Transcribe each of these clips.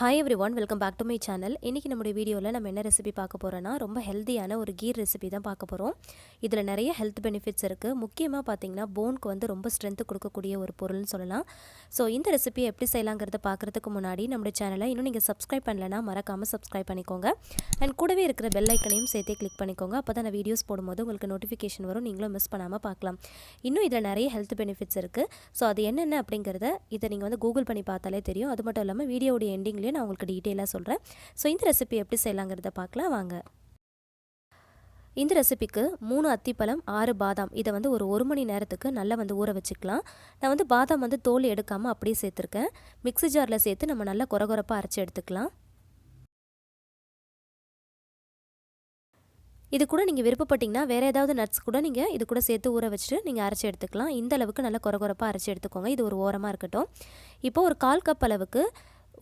Hi everyone, welcome back to my channel. இன்னைக்கு நம்மளுடைய வீடியோல நம்ம என்ன ரெசிபி பார்க்க போறோம்னா ரொம்ப ஹெல்தியான ஒரு கீர் ரெசிபி தான் பார்க்க போறோம். இதுல நிறைய ஹெல்த் பெனிஃபிட்ஸ் இருக்கு. முக்கியமா பாத்தீங்கன்னா போனுக்கு வந்து ரொம்ப ஸ்ட்ரெngth கொடுக்கக்கூடிய ஒரு பொருள்னு சொல்லலாம். சோ இந்த ரெசிபி எப்படி செய்யலாம்ங்கறத பார்க்கிறதுக்கு முன்னாடி நம்ம சேனலை இன்னும் நீங்க Subscribe பண்ணலனா மறக்காம Subscribe பண்ணிக்கோங்க. and கூடவே இருக்கிற பெல் ஐகானையும் சேர்த்தே கிளிக் பண்ணிக்கோங்க. அப்பதான் நான் வீடியோஸ் போடும்போது உங்களுக்கு நோட்டிஃபிகேஷன் வரும். நீங்களும் மிஸ் பண்ணாம பார்க்கலாம். இன்னும் இதுல நிறைய ஹெல்த் பெனிஃபிட்ஸ் இருக்கு. சோ அது என்னென்ன அப்படிங்கறத இத நீங்க வந்து கூகுள் பண்ணி பார்த்தாலே தெரியும். அது மட்டும் இல்லாம வீடியோவோட எண்டிங்ல நான் உங்களுக்கு டீடைலா சொல்றேன். சோ இந்த ரெசிபி எப்படி செய்யலாம்ங்கறத பார்க்கலாம் வாங்க. இந்த ரெசிபிக்கு 3 அத்திப்பழம் 6 பாதாம் இத வந்து ஒரு 1 மணி நேரத்துக்கு நல்லா வந்து ஊற வச்சுக்கலாம். நான் வந்து பாதாம் வந்து தோல் எடுக்காம அப்படியே சேர்த்திருக்கேன். மிக்ஸி ஜார்ல சேர்த்து நம்ம நல்லா கொரகொரப்பா அரைச்சு எடுத்துக்கலாம். இது கூட நீங்க விருப்பப்பட்டீங்கன்னா வேற ஏதாவது நட்ஸ் கூட நீங்க இது கூட சேர்த்து ஊற வச்சிட்டு நீங்க அரைச்சு எடுத்துக்கலாம். இந்த அளவுக்கு நல்லா கொரகொரப்பா அரைச்சு எடுத்துக்கோங்க. இது ஒரு ஓரமா இருக்கட்டும். இப்போ ஒரு 1/4 கப் அளவுக்கு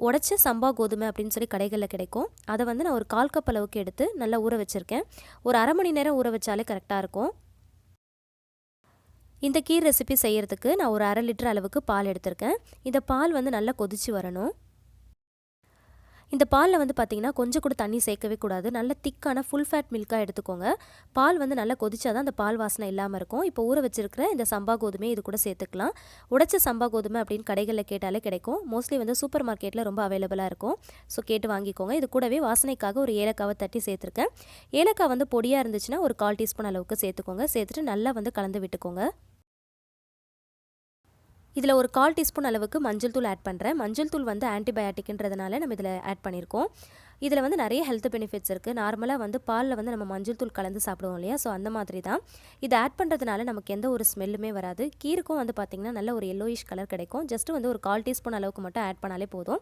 உடைச்ச சம்பா கோதுமை அப்படின்னு சொல்லி கடைகள்ல கிடைக்கும். அதை வந்து நான் ஒரு 1/4 கப் அளவுக்கு எடுத்து நல்லா ஊற வச்சிருக்கேன். ஒரு அரை மணி நேரம் ஊற வச்சாலே கரெக்டா இருக்கும். இந்த கீர் ரெசிபி செய்யறதுக்கு நான் ஒரு 1/2 லிட்டர் அளவுக்கு பால் எடுத்திருக்கேன். இந்த பால் வந்து நல்லா கொதிச்சு வரணும். இந்த பால்ல வந்து பாத்தீங்கன்னா கொஞ்சம் கூட தண்ணி சேர்க்கவே கூடாது. நல்ல திக்கான ஃபுல் ஃபேட் மில்கா எடுத்துக்கோங்க. பால் வந்து நல்லா கொதிச்சாதான் அந்த பால் வாசனை இல்லாம இருக்கும். இப்போ ஊற வச்சிருக்கிற இந்த சம்பா கோதுமை இது கூட சேர்த்துக்கலாம். உடைச்ச சம்பா கோதுமை அப்படின்னு கடைகள்ல கேட்டாலே கிடைக்கும். மோஸ்ட்லி வந்து சூப்பர் மார்க்கெட்ல ரொம்ப அவைலபிளா இருக்கும். ஸோ கேட்டு வாங்கிக்கோங்க. இது கூடவே வாசனைக்காக ஒரு ஏலக்காவை தட்டி சேர்த்துருக்கேன். ஏலக்காய் வந்து பொடியா இருந்துச்சுன்னா ஒரு 1/4 டீஸ்பூன் அளவுக்கு சேர்த்துக்கோங்க. சேர்த்துட்டு நல்லா வந்து கலந்து விட்டுக்கோங்க. இதில் ஒரு 1/4 டீஸ்பூன் அளவுக்கு மஞ்சள் தூள் ஆட் பண்ணுறேன். மஞ்சள் தூள் வந்து ஆன்டிபயாட்டிக்ன்றதுனால நம்ம இதில் ஆட் பண்ணியிருக்கோம். இதில் வந்து நிறைய ஹெல்த் பெனிஃபிட்ஸ் இருக்குது. நார்மலாக வந்து பாலில் வந்து நம்ம மஞ்சள் தூள் கலந்து சாப்பிடுவோம் இல்லையா, ஸோ அந்த மாதிரி தான். இதை ஆட் பண்ணுறதுனால நமக்கு எந்த ஒரு ஸ்மெல்லுமே வராது. கீருக்கும் வந்து பார்த்திங்கன்னா நல்ல ஒரு எல்லோயிஷ் கலர் கிடைக்கும். ஜஸ்ட் வந்து ஒரு 1/4 டீஸ்பூன் அளவுக்கு மட்டும் ஆட் பண்ணாலே போதும்.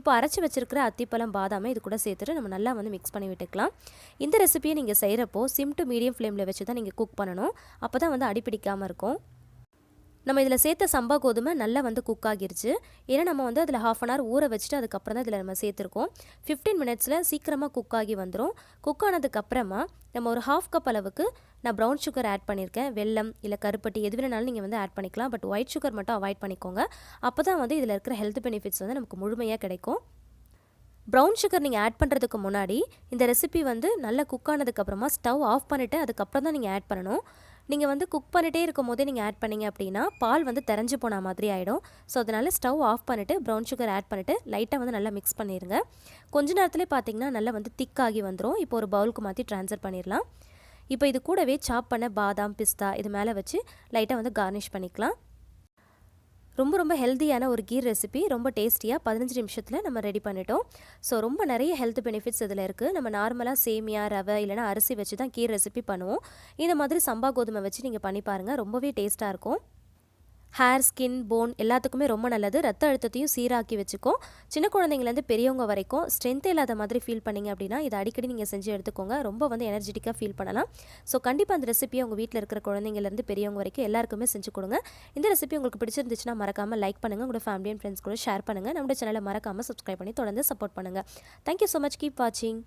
இப்போ அரைச்சி வச்சிருக்கிற அத்திப்பழம் பாதாமை இது கூட சேர்த்துட்டு நம்ம நல்லா வந்து மிக்ஸ் பண்ணி விட்டுக்கலாம். இந்த ரெசிபியை நீங்கள் செய்கிறப்போ சிம் டு மீடியம் ஃப்ளேமில் வச்சு தான் நீங்கள் குக் பண்ணணும். அப்போ தான் வந்து அடிப்பிடிக்காமல் இருக்கும். நம்ம இதில் சேர்த்த சம்பா கோதுமை நல்லா வந்து குக் ஆகிருச்சு. ஏன்னா நம்ம வந்து அதில் 1/2 அன் ஹவர் ஊற வச்சுட்டு அதுக்கப்புறம் தான் இதில் நம்ம சேர்த்துருக்கோம். 15 மினிட்ஸில் சீக்கிரமாக குக் ஆகி வந்துடும். குக் ஆனதுக்கப்புறமா நம்ம ஒரு 1/2 கப் அளவுக்கு நான் ப்ரௌன் சுகர் ஆட் பண்ணியிருக்கேன். வெல்லம் இல்லை கருப்பட்டி எது வேணாலும் நீங்கள் வந்து ஆட் பண்ணிக்கலாம். பட் ஒயிட் சுகர் மட்டும் அவாய்ட் பண்ணிக்கோங்க. அப்போ தான் வந்து இதில் இருக்கிற ஹெல்த் பெனிஃபிட்ஸ் வந்து நமக்கு முழுமையாக கிடைக்கும். ப்ரௌன் சுகர் நீங்கள் ஆட் பண்ணுறதுக்கு முன்னாடி இந்த ரெசிபி வந்து நல்லா குக் ஆனதுக்கப்புறமா ஸ்டவ் ஆஃப் பண்ணிவிட்டு அதுக்கப்புறம் தான் நீங்கள் ஆட் பண்ணணும். நீங்கள் வந்து குக் பண்ணிகிட்டே இருக்கும் போதே நீங்கள் ஆட் பண்ணிங்க அப்படின்னா பால் வந்து தெரிஞ்சு போன மாதிரி ஆகிடும். ஸோ அதனால் ஸ்டவ் ஆஃப் பண்ணிவிட்டு ப்ரௌன் சுகர் ஆட் பண்ணிவிட்டு லைட்டாக வந்து நல்லா மிக்ஸ் பண்ணிடுங்க. கொஞ்ச நேரத்துலேயே பார்த்தீங்கன்னா நல்லா வந்து திக்காகி வந்துடும். இப்போ ஒரு பவுலுக்கு மாற்றி ட்ரான்ஸ்ஃபர் பண்ணிடலாம். இப்போ இது கூடவே சாப் பண்ண பாதாம் பிஸ்தா இது மேலே வச்சு லைட்டாக வந்து கார்னிஷ் பண்ணிக்கலாம். ரொம்ப ஹெல்த்தியான ஒரு கீர் ரெசிபி, ரொம்ப டேஸ்டியாக 15 நிமிஷத்தில் நம்ம ரெடி பண்ணிட்டோம். ஸோ ரொம்ப நிறைய ஹெல்த் பெனிஃபிட்ஸ் இதில் இருக்குது. நம்ம நார்மலாக சேமியா ரவை இல்லைனா அரிசி வச்சு தான் கீர் ரெசிபி பண்ணுவோம். இந்த மாதிரி சம்பா கோதுமை வச்சு நீங்கள் பண்ணி பாருங்கள். ரொம்பவே டேஸ்ட்டாக இருக்கும். ஹேர், ஸ்கின், போன் எல்லாத்துக்குமே ரொம்ப நல்லது. ரத்த அழுத்தத்தையும் சீராக்கி வச்சுக்கும். சின்ன குழந்தைங்கலேருந்து பெரியவங்க வரைக்கும் ஸ்ட்ரென்த்தே இல்லாத மாதிரி ஃபீல் பண்ணிங்க அப்படின்னா இதை அடிக்கடி நீங்கள் செஞ்சு எடுத்துக்கோங்க. ரொம்ப வந்து எனர்ஜெட்டிக்காக ஃபீல் பண்ணலாம். ஸோ கண்டிப்பாக அந்த ரெசிபியை உங்கள் வீட்டில் இருக்கிற குழந்தைங்கலேருந்து பெரியவங்க வரைக்கும் எல்லாருக்குமே செஞ்சு கொடுங்க. இந்த ரெசிபி உங்களுக்கு பிடிச்சிருந்துச்சுன்னா மறக்காமல் லைக் பண்ணுங்கள். உங்களோட ஃபேமிலி அண்ட் ஃப்ரெண்ட்ஸ் கூட ஷேர் பண்ணுங்கள். நம்மளோட சேனலை மறக்காமல் சப்ஸ்கிரைப் பண்ணி தொடர்ந்து சப்போர்ட் பண்ணுங்கள். Thank you so much. கீப் வாட்சிங்.